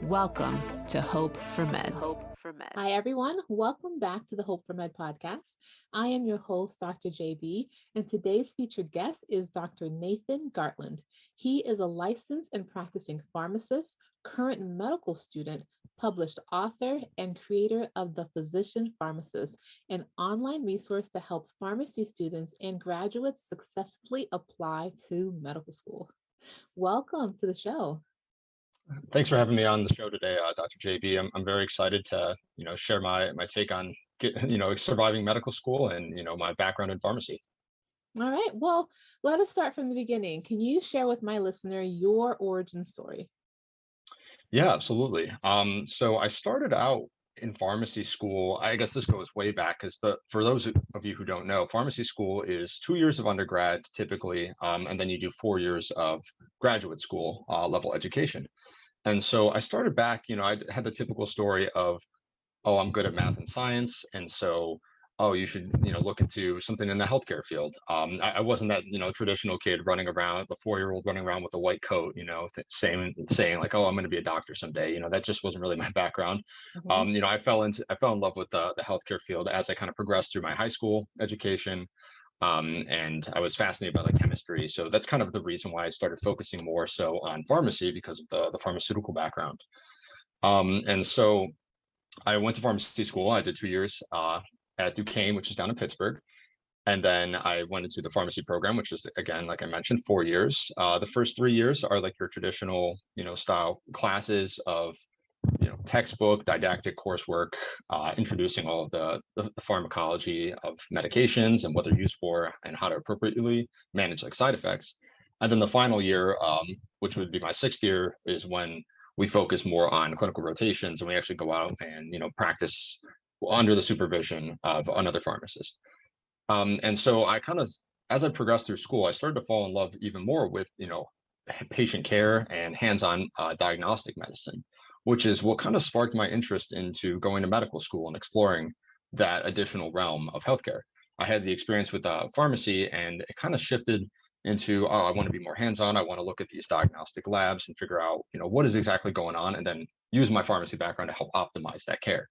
Welcome to Hope for Med. Hi, everyone. Welcome back to the Hope for Med podcast. I am your host, Dr. JB, and today's featured guest is Dr. Nathan Gartland. He is a licensed and practicing pharmacist, current medical student, published author, and creator of The Physician Pharmacist, an online resource to help pharmacy students and graduates successfully apply to medical school. Welcome to the show. Thanks for having me on the show today, Dr. JB. I'm very excited to share my take on surviving medical school and my background in pharmacy. All right. Well, let us start from the beginning. Can you share with my listener your origin story? Yeah, absolutely. So I started out in pharmacy school. I guess this goes way back because for those of you who don't know, pharmacy school is 2 years of undergrad typically, and then you do 4 years of graduate school level education. And so I started back, I had the typical story of, oh, I'm good at math and science. And so, oh, you should, look into something in the healthcare field. I wasn't that, traditional kid running around, the 4-year-old running around with a white coat, saying like, oh, I'm going to be a doctor someday. That just wasn't really my background. Mhm. I fell in love with the healthcare field as I kind of progressed through my high school education. And I was fascinated by chemistry. So that's kind of the reason why I started focusing more so on pharmacy because of the pharmaceutical background. And so I went to pharmacy school. I did 2 years at Duquesne, which is down in Pittsburgh. And then I went into the pharmacy program, which is, again, like I mentioned, 4 years. The first 3 years are like your traditional, style classes of textbook didactic coursework, introducing all of the pharmacology of medications and what they're used for and how to appropriately manage side effects. And then the final year, which would be my 6th year, is when we focus more on clinical rotations and we actually go out and practice under the supervision of another pharmacist. And so I kind of, as I progressed through school, I started to fall in love even more with patient care and hands-on diagnostic medicine, which is what kind of sparked my interest into going to medical school and exploring that additional realm of healthcare. I had the experience with pharmacy, and it kind of shifted into, oh, I want to be more hands-on. I want to look at these diagnostic labs and figure out, what is exactly going on, and then use my pharmacy background to help optimize that care.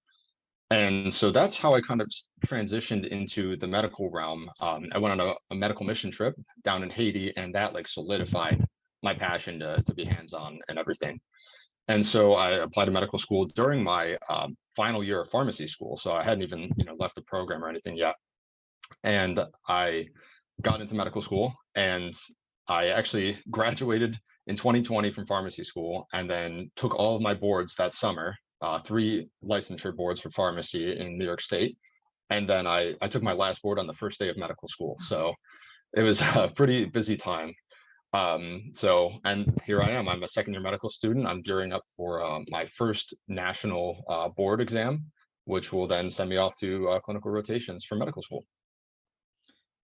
And so that's how I kind of transitioned into the medical realm. I went on a medical mission trip down in Haiti, and that solidified my passion to be hands-on and everything. And so I applied to medical school during my final year of pharmacy school. So I hadn't even left the program or anything yet. And I got into medical school, and I actually graduated in 2020 from pharmacy school, and then took all of my boards that summer, 3 licensure boards for pharmacy in New York State. And then I took my last board on the first day of medical school. So it was a pretty busy time. And here I am. I'm a 2nd-year medical student. I'm gearing up for my first national board exam, which will then send me off to clinical rotations for medical school.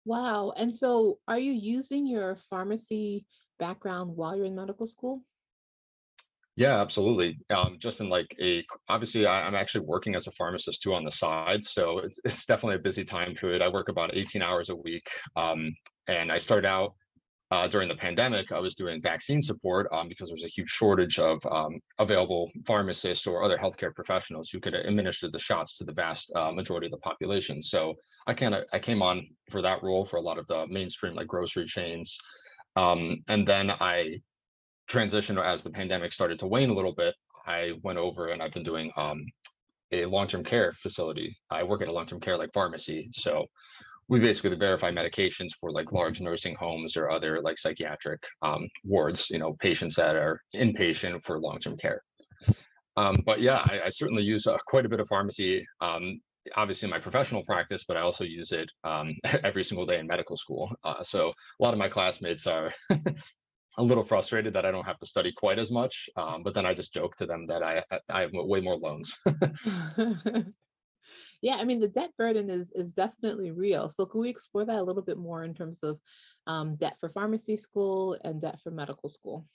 Wow. And so are you using your pharmacy background while you're in medical school? Yeah, absolutely. Just in obviously I'm actually working as a pharmacist too on the side. So it's definitely a busy time period. I work about 18 hours a week. And I started out during the pandemic. I was doing vaccine support because there was a huge shortage of available pharmacists or other healthcare professionals who could administer the shots to the vast majority of the population. So I came on for that role for a lot of the mainstream grocery chains. And then I transitioned as the pandemic started to wane a little bit. I went over and I've been doing a long-term care facility. I work at a long-term care pharmacy. So we basically verify medications for large nursing homes or other psychiatric wards, patients that are inpatient for long-term care. But yeah, I certainly use quite a bit of pharmacy, obviously in my professional practice, but I also use it every single day in medical school. So a lot of my classmates are a little frustrated that I don't have to study quite as much, but then I just joke to them that I have way more loans. Yeah, I mean, the debt burden is definitely real. So can we explore that a little bit more in terms of debt for pharmacy school and debt for medical school?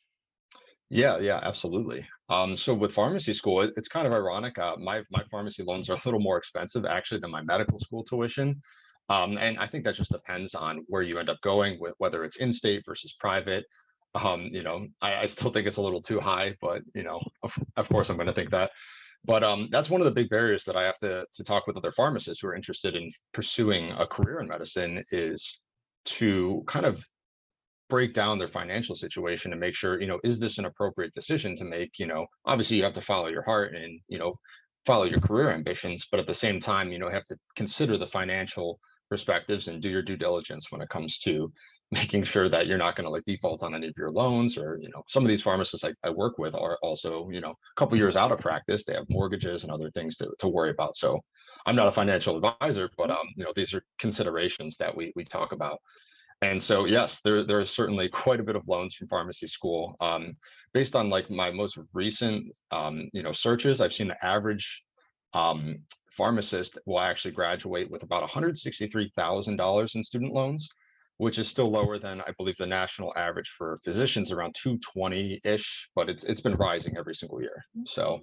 Yeah, absolutely. So with pharmacy school, it's kind of ironic. My pharmacy loans are a little more expensive actually than my medical school tuition. And I think that just depends on where you end up going with whether it's in-state versus private. I still think it's a little too high, but of course I'm going to think that. But that's one of the big barriers that I have to talk with other pharmacists who are interested in pursuing a career in medicine is to kind of break down their financial situation and make sure, is this an appropriate decision to make? Obviously you have to follow your heart and, follow your career ambitions, but at the same time, you have to consider the financial perspectives and do your due diligence when it comes to making sure that you're not going to like default on any of your loans or, some of these pharmacists I work with are also, a couple years out of practice. They have mortgages and other things to worry about. So I'm not a financial advisor, but these are considerations that we talk about. And so, yes, there is certainly quite a bit of loans from pharmacy school. Based on like my most recent, searches, I've seen the average um, pharmacist will actually graduate with about $163,000 in student loans, which is still lower than I believe the national average for physicians, around 220-ish, but it's been rising every single year. So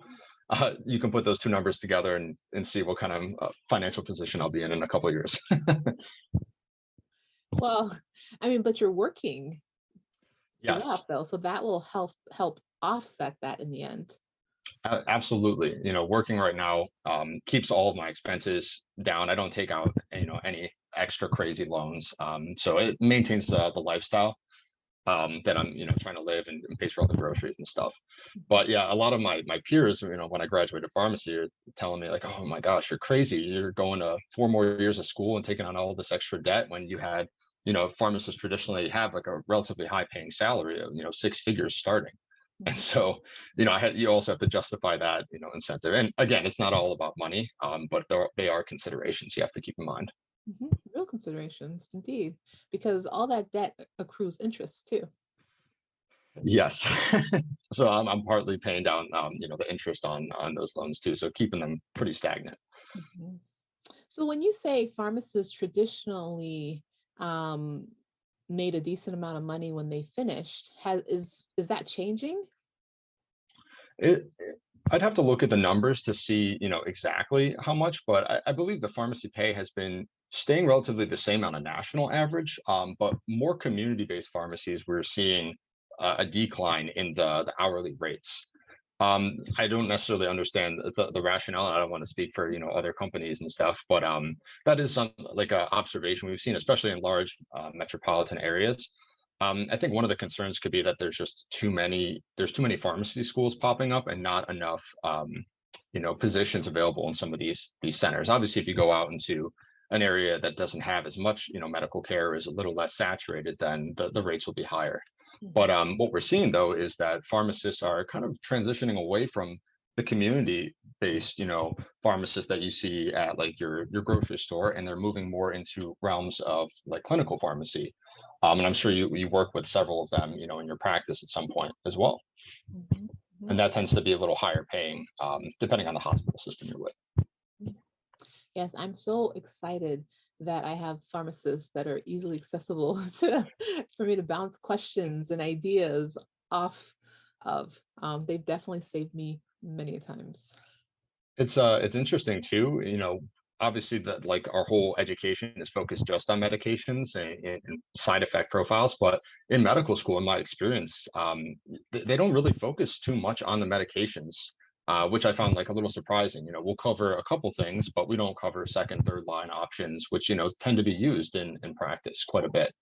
you can put those two numbers together and see what kind of financial position I'll be in a couple of years. Well, I mean, but you're working Yes. throughout though, so that will help offset that in the end. Absolutely. Working right now keeps all of my expenses down. I don't take out, any extra crazy loans. So it maintains the lifestyle that I'm, trying to live and pays for all the groceries and stuff. But yeah, a lot of my peers, when I graduated pharmacy are telling me like, oh my gosh, you're crazy. You're going to 4 more years of school and taking on all of this extra debt when you had, pharmacists traditionally have like a relatively high paying salary of, 6 figures starting. And so, you also have to justify that, incentive. And again, it's not all about money, but they are considerations you have to keep in mind. Real considerations, indeed, because all that debt accrues interest too. Yes. So I'm partly paying down, the interest on those loans too. So keeping them pretty stagnant. Mhm. So when you say pharmacists traditionally um, made a decent amount of money when they finished, is that changing? It, I'd have to look at the numbers to see, exactly how much, but I believe the pharmacy pay has been staying relatively the same on a national average. But more community-based pharmacies, we're seeing a decline in the hourly rates. I don't necessarily understand the rationale, and I don't want to speak for other companies and stuff, but that is some like a observation we've seen, especially in large metropolitan areas. I think one of the concerns could be that there's too many pharmacy schools popping up and not enough positions available in some of these centers. Obviously, if you go out into an area that doesn't have as much medical care, is a little less saturated, then the rates will be higher. But what we're seeing though is that pharmacists are kind of transitioning away from the community-based, pharmacists that you see at like your grocery store, and they're moving more into realms of like clinical pharmacy. And I'm sure you work with several of them, in your practice at some point as well. Mhm, mhm. And that tends to be a little higher paying, depending on the hospital system you're with. Yes, I'm so excited that I have pharmacists that are easily accessible for me to bounce questions and ideas off of. They've definitely saved me many times. It's interesting too, obviously that like our whole education is focused just on medications and side effect profiles, but in medical school, in my experience, they don't really focus too much on the medications, which I found like a little surprising. We'll cover a couple things, but we don't cover second, third line options, which tend to be used in practice quite a bit.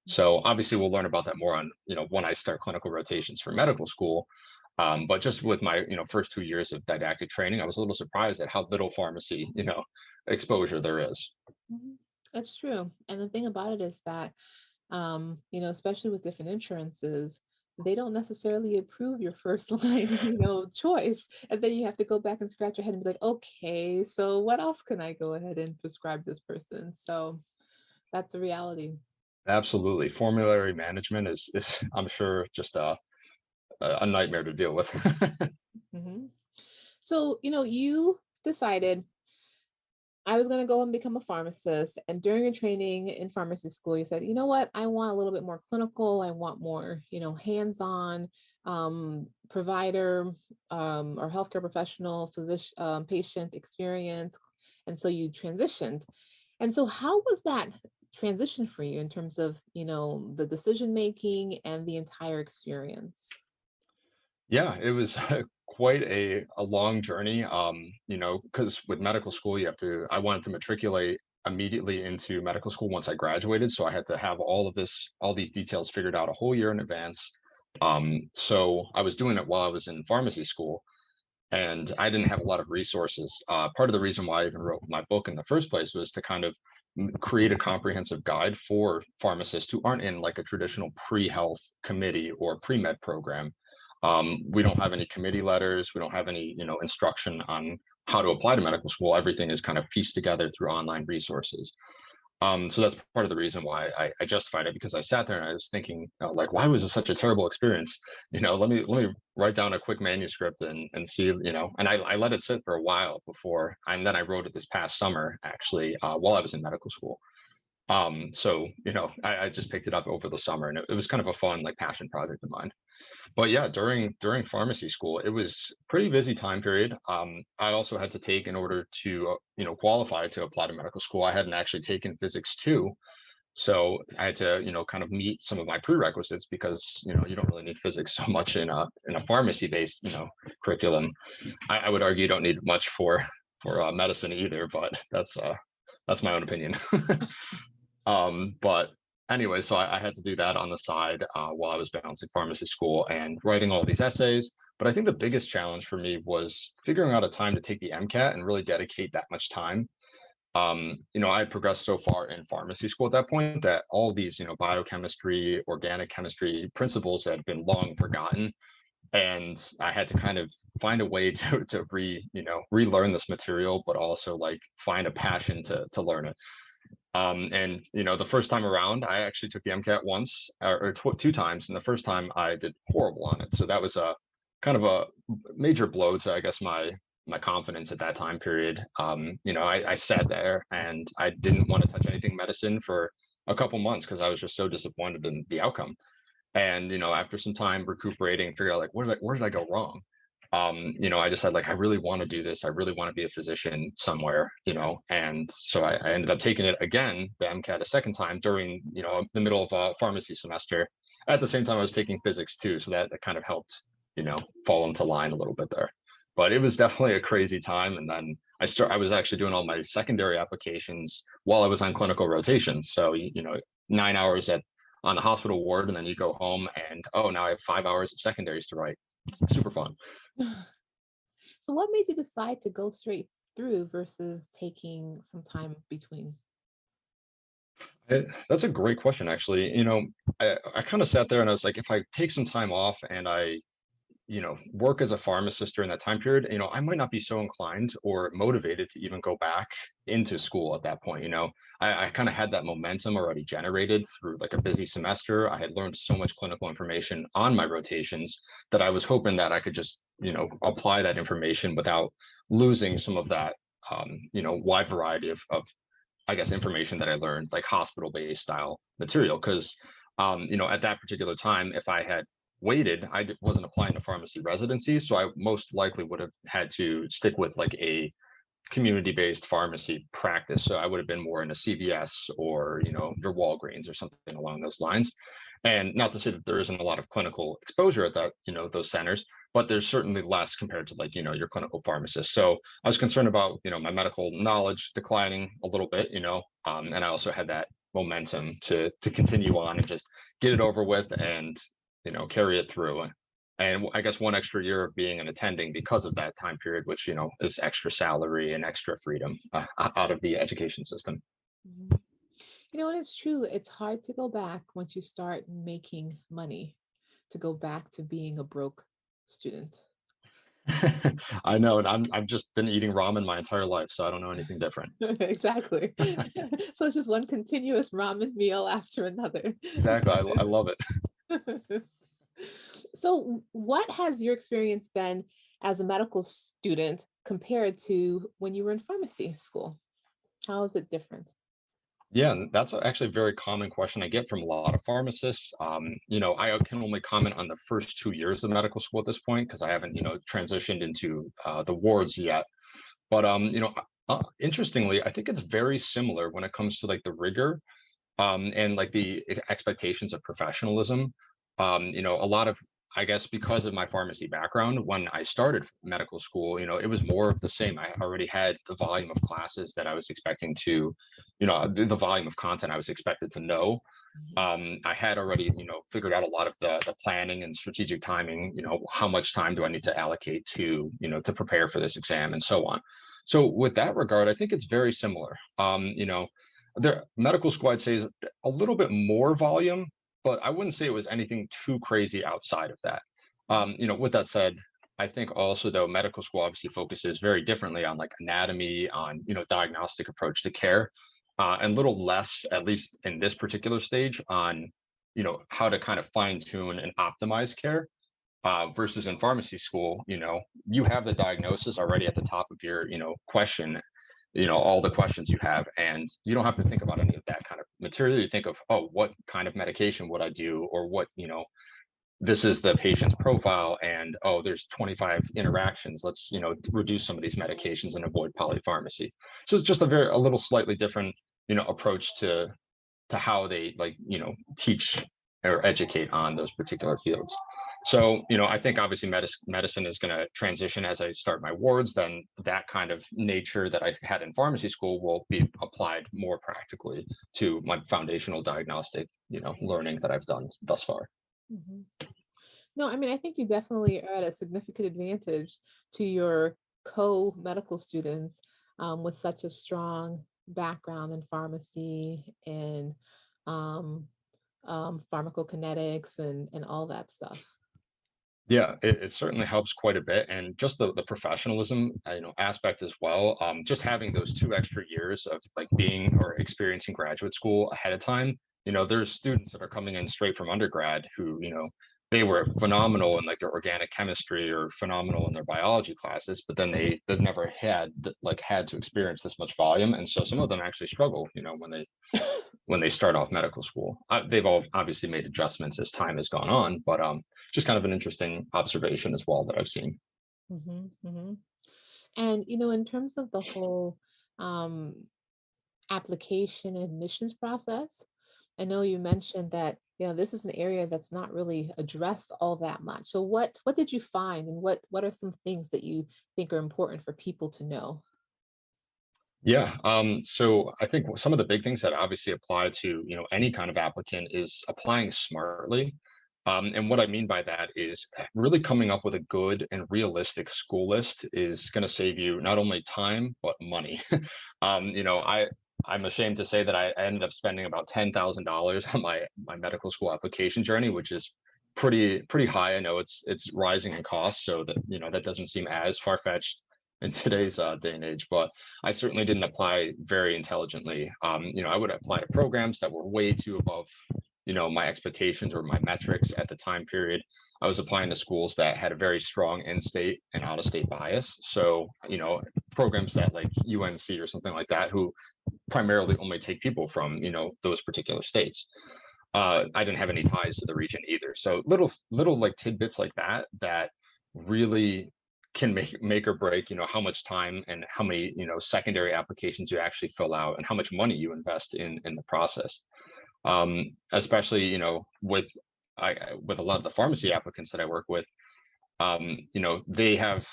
So obviously we'll learn about that more on, when I start clinical rotations for medical school. But just with my, first 2 years of didactic training, I was a little surprised at how little pharmacy, exposure there is. Mhm. That's true. And the thing about it is that, especially with different insurances, they don't necessarily approve your first line, choice. And then you have to go back and scratch your head and be like, okay, so what else can I go ahead and prescribe this person? So that's a reality. Absolutely. Formulary management is I'm sure just a nightmare to deal with. Mhm. So, you decided I was going to go and become a pharmacist. And during your training in pharmacy school, you said, you know what? I want a little bit more clinical. I want more, hands-on provider or healthcare professional, physician, patient experience. And so you transitioned. And so how was that transition for you in terms of, the decision making and the entire experience? Yeah, it was quite a long journey. Because with medical school, I wanted to matriculate immediately into medical school once I graduated. So I had to have all these details figured out a whole year in advance. So I was doing it while I was in pharmacy school, and I didn't have a lot of resources. Part of the reason why I even wrote my book in the first place was to kind of create a comprehensive guide for pharmacists who aren't in like a traditional pre-health committee or pre-med program. We don't have any committee letters. We don't have any, instruction on how to apply to medical school. Everything is kind of pieced together through online resources. So that's part of the reason why I justified it, because I sat there and I was thinking, like, why was this such a terrible experience? Let me write down a quick manuscript and see, and I let it sit for a while before, and then I wrote it this past summer, actually, while I was in medical school. So, I just picked it up over the summer, and it was kind of a fun, like, passion project of mine. But yeah, during pharmacy school, it was pretty busy time period. I also had to take, in order to qualify to apply to medical school, I hadn't actually taken physics two, so I had to kind of meet some of my prerequisites, because you don't really need physics so much in a pharmacy based curriculum. I would argue you don't need much for medicine either, but that's my own opinion. But anyway, so I had to do that on the side while I was balancing pharmacy school and writing all these essays. But I think the biggest challenge for me was figuring out a time to take the MCAT and really dedicate that much time. I had progressed so far in pharmacy school at that point that all these, biochemistry, organic chemistry principles had been long forgotten. And I had to kind of find a way relearn this material, but also like find a passion to learn it. And the first time around, I actually took the MCAT once or two times, and the first time I did horrible on it. So that was a kind of a major blow to, I guess, my confidence at that time period. I sat there and I didn't want to touch anything medicine for a couple months because I was just so disappointed in the outcome. And after some time recuperating, figure out like where did I go wrong? I decided like I really want to do this. I really want to be a physician somewhere, and so I ended up taking it again, the MCAT, a second time during, the middle of a pharmacy semester. At the same time, I was taking physics too, so that kind of helped, fall into line a little bit there. But it was definitely a crazy time. And then I was actually doing all my secondary applications while I was on clinical rotations. So 9 hours on the hospital ward, and then you go home and, oh, now I have 5 hours of secondaries to write. It's super fun. So what made you decide to go straight through versus taking some time between? That's a great question, actually. I kind of sat there and I was like, if I take some time off and I work as a pharmacist during that time period, I might not be so inclined or motivated to even go back into school at that point. I kind of had that momentum already generated through like a busy semester. I had learned so much clinical information on my rotations that I was hoping that I could just, apply that information without losing some of that, wide variety of, I guess, information that I learned, like hospital-based style material. Because, at that particular time, if I had waited, wasn't applying to pharmacy residency, so I most likely would have had to stick with like a community-based pharmacy practice. So I would have been more in a CVS or your Walgreens or something along those lines. And not to say that there isn't a lot of clinical exposure at that those centers, but there's certainly less compared to like your clinical pharmacist. So I was concerned about my medical knowledge declining a little bit, and I also had that momentum to continue on and just get it over with and carry it through. And I guess one extra year of being an attending because of that time period, which is extra salary and extra freedom out of the education system. Mhm. And it's true. It's hard to go back once you start making money, to go back to being a broke student. I know, and I've just been eating ramen my entire life, so I don't know anything different. Exactly. So it's just one continuous ramen meal after another. Exactly, I love it. So, what has your experience been as a medical student compared to when you were in pharmacy school? How is it different? Yeah, and that's actually a very common question I get from a lot of pharmacists. I can only comment on the first 2 years of medical school at this point because I haven't, transitioned into the wards yet. But interestingly, I think it's very similar when it comes to like the rigor. and like the expectations of professionalism. You know, a lot of, I guess, because of my pharmacy background, when I started medical school, you know, it was more of the same. I already had the volume of classes that I was expecting to, you know, the volume of content I was expected to know. I had already, you know, figured out a lot of the planning and strategic timing, you know, how much time do I need to allocate to, you know, to prepare for this exam and so on. So with that regard, I think it's very similar. You know, the medical school, I'd say, is a little bit more volume, but I wouldn't say it was anything too crazy outside of that. You know, with that said, I think also though medical school obviously focuses very differently on like anatomy, on, you know, diagnostic approach to care, and little less, at least in this particular stage, on, you know, how to kind of fine tune and optimize care. Versus in pharmacy school, you know, you have the diagnosis already at the top of your, you know, question, you know, all the questions you have, and you don't have to think about any of that kind of material. You think of, oh, what kind of medication would I do, or what, you know, this is the patient's profile, and oh, there's 25 interactions, let's, you know, reduce some of these medications and avoid polypharmacy. So it's just a little slightly different, you know, approach to how they, like, you know, teach or educate on those particular fields. So, you know, I think obviously medicine is going to transition as I start my wards. Then that kind of nature that I had in pharmacy school will be applied more practically to my foundational diagnostic, you know, learning that I've done thus far. Mhm. No, I mean, I think you definitely are at a significant advantage to your co-medical students with such a strong background in pharmacy and um, pharmacokinetics and all that stuff. Yeah, it certainly helps quite a bit, and just the professionalism, you know, aspect as well. Just having those 2 extra years of like being or experiencing graduate school ahead of time. You know, there's students that are coming in straight from undergrad who, you know, they were phenomenal in like their organic chemistry or phenomenal in their biology classes, but then they've never had to experience this much volume, and so some of them actually struggle, you know, when they start off medical school. They've all obviously made adjustments as time has gone on, but just kind of an interesting observation as well that I've seen. Hmm. Hmm. And, you know, in terms of the whole um, application admissions process, I know you mentioned that, you know, this is an area that's not really addressed all that much. So what did you find, and what are some things that you think are important for people to know? Yeah, so I think some of the big things that obviously apply to, you know, any kind of applicant is applying smartly. And what I mean by that is really coming up with a good and realistic school list is going to save you not only time but money. You know, I'm ashamed to say that I ended up spending about $10,000 on my medical school application journey, which is pretty high. I know it's rising in cost, so that, you know, that doesn't seem as far fetched in today's day and age, but I certainly didn't apply very intelligently. You know, I would apply to programs that were way too above, you know, my expectations or my metrics at the time period. I was applying to schools that had a very strong in-state and out-of-state bias. So, you know, programs that like UNC or something like that, who primarily only take people from, you know, those particular states. I didn't have any ties to the region either. So little like tidbits like that really can make or break, you know, how much time and how many, you know, secondary applications you actually fill out and how much money you invest in the process. Especially, you know, with a lot of the pharmacy applicants that I work with, you know, they have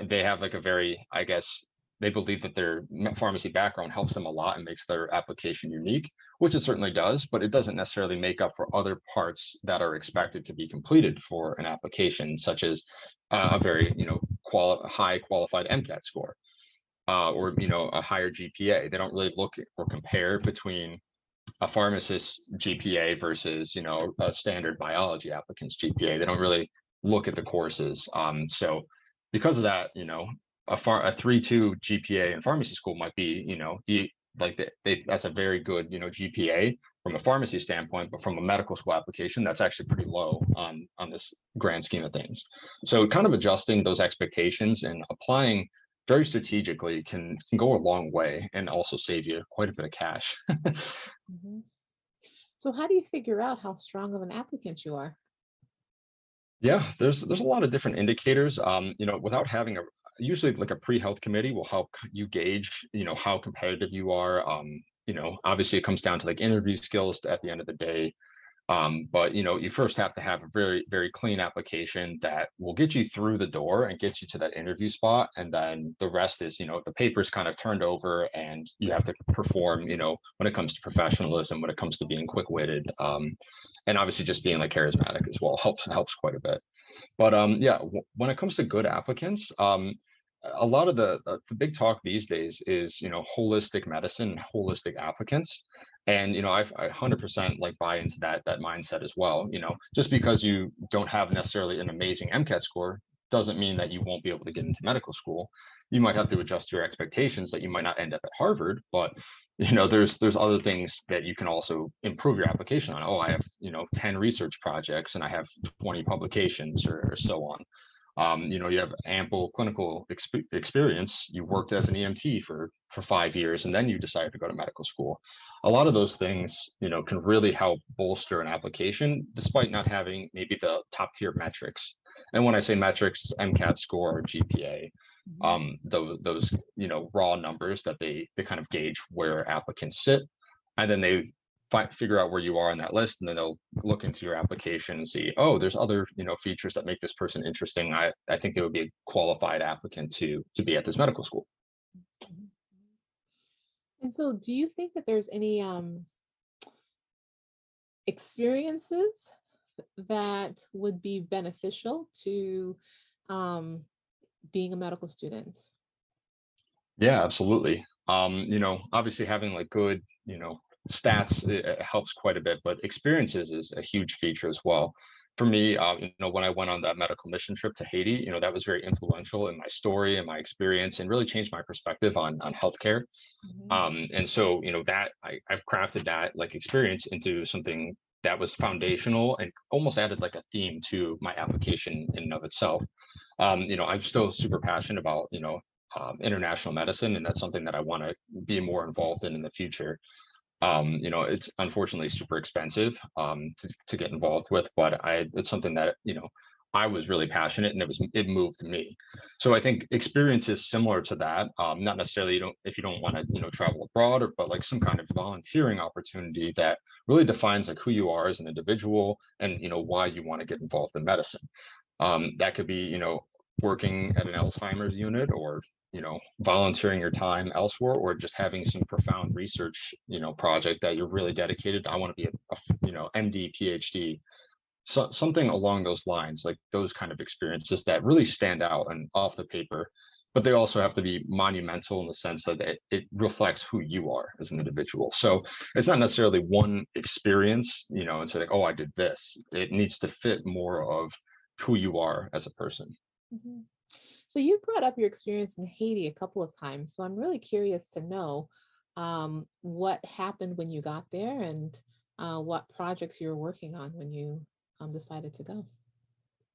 like a very, I guess, they believe that their pharmacy background helps them a lot and makes their application unique, which it certainly does, but it doesn't necessarily make up for other parts that are expected to be completed for an application, such as a very, you know, high qualified MCAT score, or, you know, a higher GPA. They don't really look or compare between a pharmacist GPA versus, you know, a standard biology applicant's GPA. They don't really look at the courses. So because of that, you know, a 3.2 GPA in pharmacy school might be, you know, that's a very good, you know, GPA from a pharmacy standpoint, but from a medical school application, that's actually pretty low on this grand scheme of things. So kind of adjusting those expectations and applying very strategically can go a long way and also save you quite a bit of cash. Mhm. So how do you figure out how strong of an applicant you are? Yeah, there's a lot of different indicators. You know, without having usually like a pre-health committee will help you gauge, you know, how competitive you are. obviously it comes down to like interview skills at the end of the day. But you first have to have a very, very clean application that will get you through the door and get you to that interview spot. And then the rest is, the paper's kind of turned over and you have to perform, when it comes to professionalism, when it comes to being quick-witted, and obviously just being like charismatic as well helps quite a bit. But yeah, when it comes to good applicants, a lot of the big talk these days is holistic medicine, holistic applicants, and I 100% like buy into that mindset as well. Just because you don't have necessarily an amazing MCAT score doesn't mean that you won't be able to get into medical school. You might have to adjust your expectations that you might not end up at Harvard, but there's other things that you can also improve your application on. Oh, I have 10 research projects and I have 20 publications or so on. You have ample clinical experience. You worked as an EMT for 5 years, and then you decided to go to medical school. A lot of those things, can really help bolster an application, despite not having maybe the top tier metrics. And when I say metrics, MCAT score, GPA, those raw numbers that they kind of gauge where applicants sit, and then they figure out where you are on that list, and then they'll look into your application and see, oh, there's other features that make this person interesting. I think they would be a qualified applicant to be at this medical school. And so do you think that there's any experiences that would be beneficial to being a medical student? Yeah, absolutely. Obviously having like good stats, it helps quite a bit, but experiences is a huge feature as well. For me, when I went on that medical mission trip to Haiti, that was very influential in my story and my experience, and really changed my perspective on healthcare. And so, that I've crafted that like experience into something that was foundational and almost added like a theme to my application in and of itself. I'm still super passionate about, international medicine, and that's something that I want to be more involved in the future. It's unfortunately super expensive to get involved with, but it's something that I was really passionate, and it moved me. So I think experience is similar to that. Not necessarily if you don't want to travel abroad, but like some kind of volunteering opportunity that really defines like who you are as an individual, and why you want to get involved in medicine. That could be working at an Alzheimer's unit, or volunteering your time elsewhere, or just having some profound research project that you're really dedicated. I want to be a MD, PhD, so something along those lines. Like those kind of experiences that really stand out and off the paper, but they also have to be monumental in the sense that it reflects who you are as an individual. So it's not necessarily one experience, and say like, oh, I did this. It needs to fit more of who you are as a person. Mm-hmm. So you brought up your experience in Haiti a couple of times. So I'm really curious to know what happened when you got there, and what projects you were working on when you decided to go.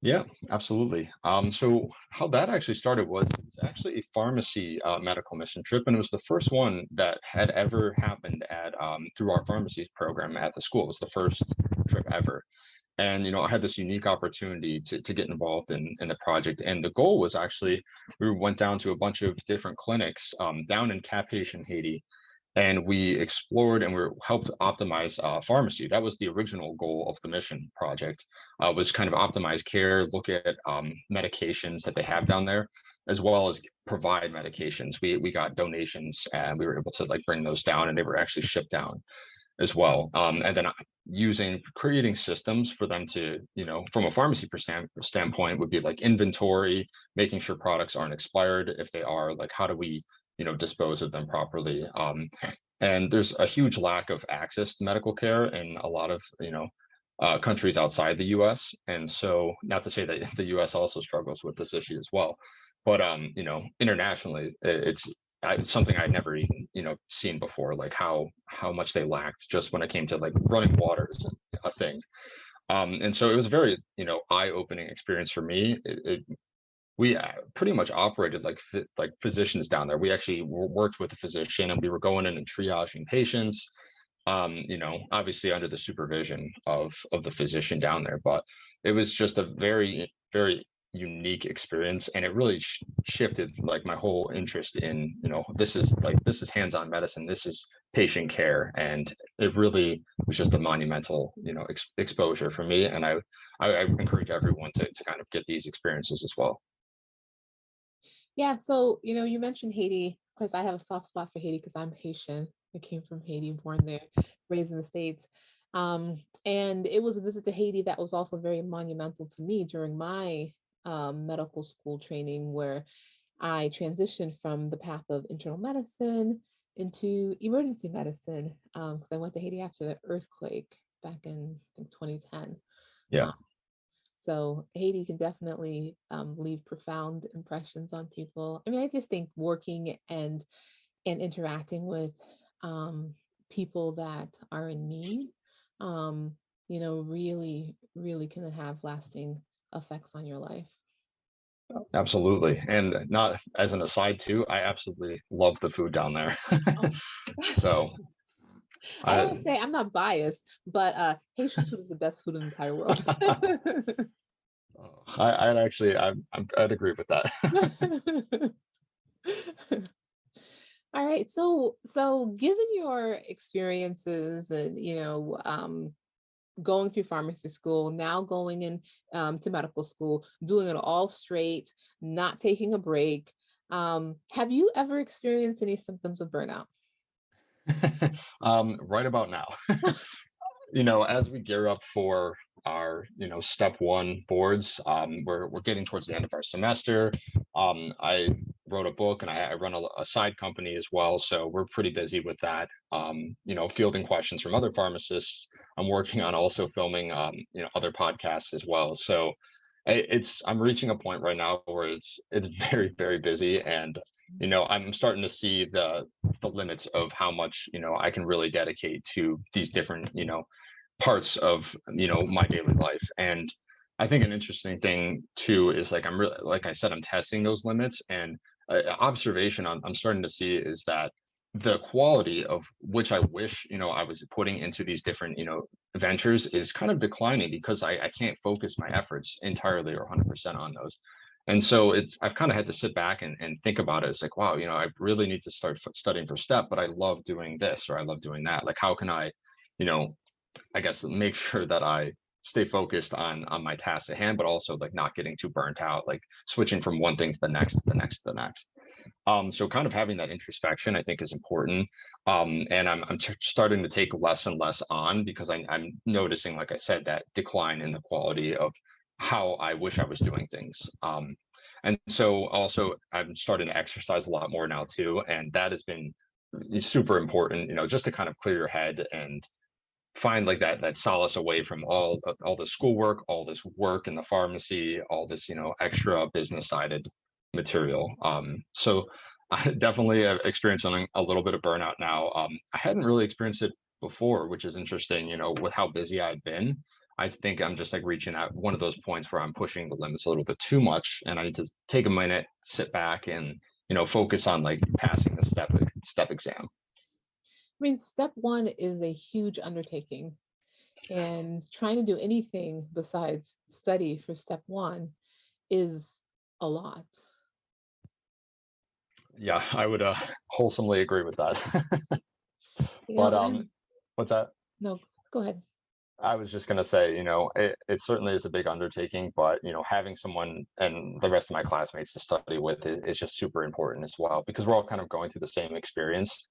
Yeah, absolutely. So how that actually started was it was actually a pharmacy medical mission trip, and it was the first one that had ever happened at through our pharmacy program at the school. It was the first trip ever. And I had this unique opportunity to get involved in the project, and the goal was actually we went down to a bunch of different clinics down in Cap-Haïtien, Haiti, and we explored and we helped optimize pharmacy. That was the original goal of the mission project, was kind of optimize care, look at medications that they have down there, as well as provide medications. We got donations, and we were able to like bring those down, and they were actually shipped down as well. And then creating systems for them to, from a pharmacy standpoint, would be like inventory, making sure products aren't expired. If they are, like, how do we, dispose of them properly? And there's a huge lack of access to medical care in a lot of, countries outside the US. And so, not to say that the US also struggles with this issue as well, but internationally, it's something I'd never even seen before, like how much they lacked just when it came to like running water is a thing. And so it was a very eye-opening experience for me. We pretty much operated like physicians down there. We actually worked with a physician, and we were going in and triaging patients, obviously under the supervision of the physician down there. But it was just a very, very unique experience, and it really shifted like my whole interest in, this is hands-on medicine, this is patient care, and it really was just a monumental, exposure for me. And I encourage everyone to kind of get these experiences as well. Yeah, so you mentioned Haiti. Of course, I have a soft spot for Haiti because I'm Haitian. I came from Haiti, born there, raised in the States. And it was a visit to Haiti that was also very monumental to me during my medical school training, where I transitioned from the path of internal medicine into emergency medicine because I went to Haiti after the earthquake back in, I think, 2010. Yeah, Um, so Haiti can definitely leave profound impressions on people. I mean, I just think working and interacting with um, people that are in need, really, really can have lasting effects on your life. absolutely. And not as an aside too, I absolutely love the food down there. Oh, So I I always say I'm not biased, but Haitian food is the best food in the entire world. I'd actually I'd agree with that. All right. So given your experiences and going through pharmacy school, now going in to medical school, doing it all straight, not taking a break, have you ever experienced any symptoms of burnout? Right about now. As we gear up for our, step one boards, we're getting towards the end of our semester. I wrote a book, and I run a side company as well. So we're pretty busy with that, fielding questions from other pharmacists. I'm working on also filming, other podcasts as well. So I'm reaching a point right now where it's very, very busy. And, I'm starting to see the limits of how much, I can really dedicate to these different, parts of, my daily life. And I think an interesting thing too is like I'm really, like I said, I'm testing those limits. And observation I'm starting to see is that the quality of which I wish, I was putting into these different, ventures is kind of declining because I can't focus my efforts entirely or 100% on those. And so I've kind of had to sit back and think about it. It's like, wow, I really need to start studying for step, but I love doing this or I love doing that. Like, how can I, you know, I guess make sure that I stay focused on my tasks at hand, but also like not getting too burnt out, like switching from one thing to the next, to the next, to the next. So kind of having that introspection, I think, is important. And I'm starting to take less and less on because I'm noticing, like I said, that decline in the quality of how I wish I was doing things. And so also I'm starting to exercise a lot more now too, and that has been super important, just to kind of clear your head and find like that solace away from all the schoolwork, all this work in the pharmacy, all this extra business sided material. So I definitely have experienced something a little bit of burnout now. I hadn't really experienced it before, which is interesting. With how busy I've been, I think I'm just like reaching at one of those points where I'm pushing the limits a little bit too much, and I need to take a minute, sit back, and focus on like passing the step exam. I mean, step one is a huge undertaking, and trying to do anything besides study for step one is a lot. Yeah, I would wholesomely agree with that. But And what's that? no, go ahead. I was just gonna say, it certainly is a big undertaking, but having someone and the rest of my classmates to study with is just super important as well because we're all kind of going through the same experience.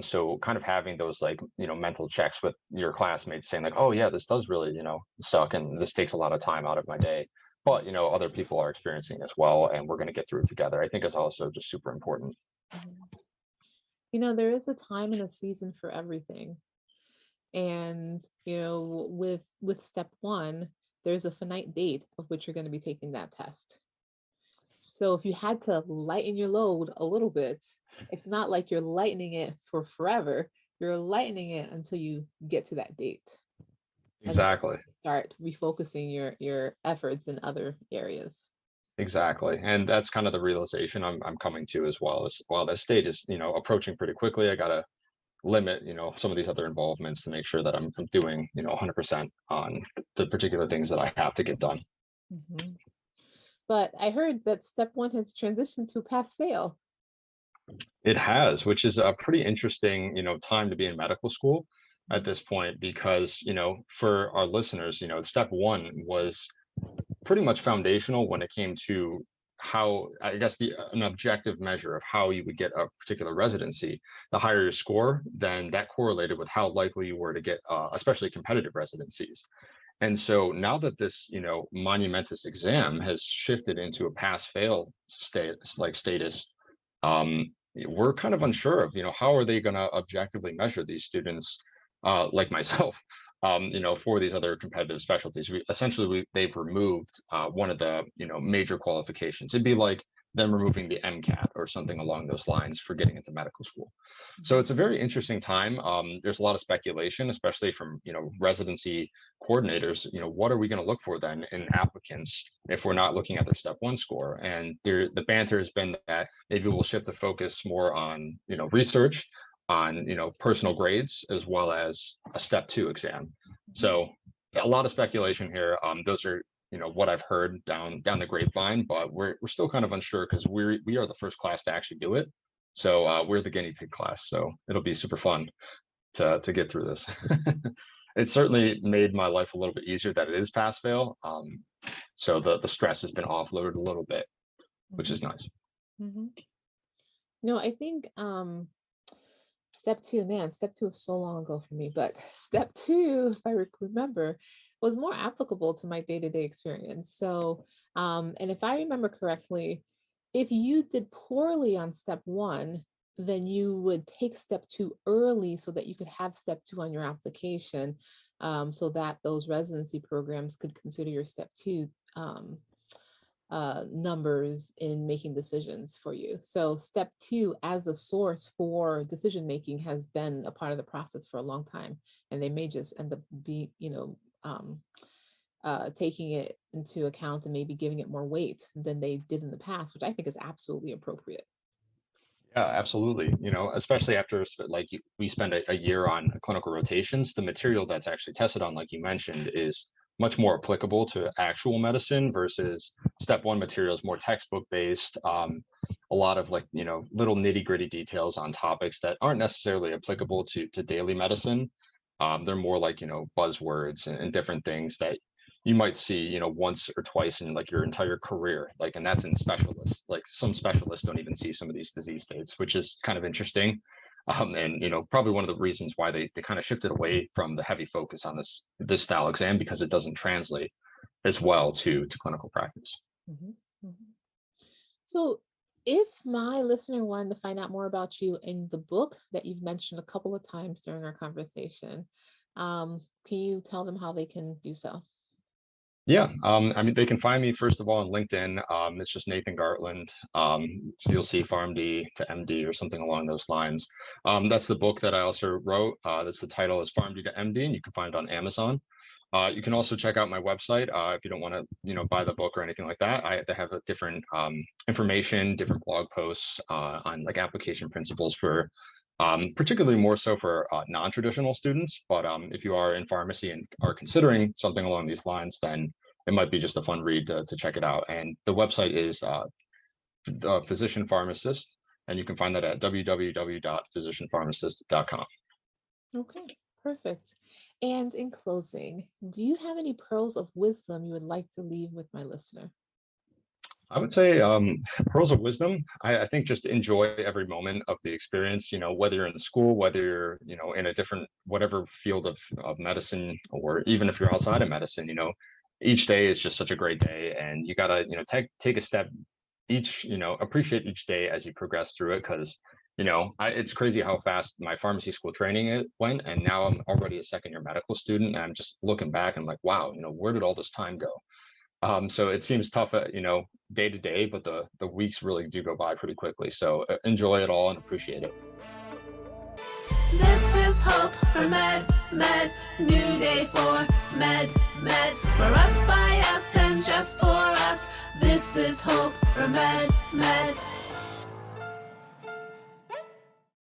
So kind of having those like, mental checks with your classmates saying like, oh yeah, this does really, suck and this takes a lot of time out of my day. But other people are experiencing as well, and we're gonna get through it together. I think is also just super important. Mhm. There is a time and a season for everything. And with step one, there's a finite date of which you're going to be taking that test. So if you had to lighten your load a little bit, it's not like you're lightening it for forever. You're lightening it until you get to that date. And then Exactly. start refocusing your efforts in other areas. Exactly. And that's kind of the realization I'm coming to as well as while that state is, approaching pretty quickly, I gotta limit, some of these other involvements to make sure that I'm doing, 100% on the particular things that I have to get done. Mhm. but I heard that step one has transitioned to pass fail. It has, which is a pretty interesting, time to be in medical school at this point because, for our listeners, step one was pretty much foundational when it came to how, I guess, an objective measure of how you would get a particular residency. The higher your score, then that correlated with how likely you were to get, especially competitive residencies. And so now that this, monumentous exam has shifted into a pass-fail status, we're kind of unsure of, how are they going to objectively measure these students, like myself, for these other competitive specialties. They've removed one of the, major qualifications. It'd be like them removing the MCAT or something along those lines for getting into medical school. So it's a very interesting time. There's a lot of speculation, especially from, residency coordinators. What are we going to look for then in applicants if we're not looking at their step one score? And the banter has been that maybe we'll shift the focus more on, research, on, personal grades, as well as a step two exam. So a lot of speculation here. Those are, what I've heard down the grapevine, but we're still kind of unsure because we are the first class to actually do it. So we're the guinea pig class. So it'll be super fun to get through this. It certainly made my life a little bit easier that it is pass fail. So the stress has been offloaded a little bit, which is nice. Mm-hmm. No, I think step two was so long ago for me, but step two, if I remember, was more applicable to my day-to-day experience. So, and if I remember correctly, if you did poorly on step one, then you would take step two early so that you could have step two on your application, so that those residency programs could consider your step two numbers in making decisions for you. So step two as a source for decision making has been a part of the process for a long time, and they may just end up taking it into account and maybe giving it more weight than they did in the past, which I think is absolutely appropriate. Yeah, absolutely. Especially after we spend a year on clinical rotations, the material that's actually tested on, like you mentioned, is much more applicable to actual medicine versus step one materials, more textbook based. A lot of little nitty gritty details on topics that aren't necessarily applicable to daily medicine. They're more like, buzzwords and different things that you might see, once or twice in your entire career. And that's in specialists. Some specialists don't even see some of these disease states, which is kind of interesting. And probably one of the reasons why they kind of shifted away from the heavy focus on this style exam, because it doesn't translate as well to clinical practice. Mm-hmm. Mm-hmm. So if my listener wanted to find out more about you in the book that you've mentioned a couple of times during our conversation, can you tell them how they can do so? Yeah, they can find me first of all on LinkedIn. It's just Nathan Gartland. So you'll see PharmD to MD or something along those lines. That's the book that I also wrote. That's the title is PharmD to MD, and you can find it on Amazon. You can also check out my website if you don't want to, buy the book or anything like that. They have a different information, different blog posts on application principles for particularly more so for non-traditional students. But if you are in pharmacy and are considering something along these lines, then it might be just a fun read to check it out. And the website is the Physician Pharmacist, and you can find that at www.physicianpharmacist.com. Okay, perfect. And in closing, do you have any pearls of wisdom you would like to leave with my listener? I would say pearls of wisdom. I think just enjoy every moment of the experience, whether you're in school, whether you're, in a different, whatever field of medicine, or even if you're outside of medicine, each day is just such a great day, and you gotta, take a step each, appreciate each day as you progress through it. Cause it's crazy how fast my pharmacy school training went. And now I'm already a second year medical student. And I'm just looking back and I'm like, wow, where did all this time go? So it seems tough, day to day, but the weeks really do go by pretty quickly. So enjoy it all and appreciate it. This is hope for med, new day for med, for us, by us, and just for us. This is hope for med.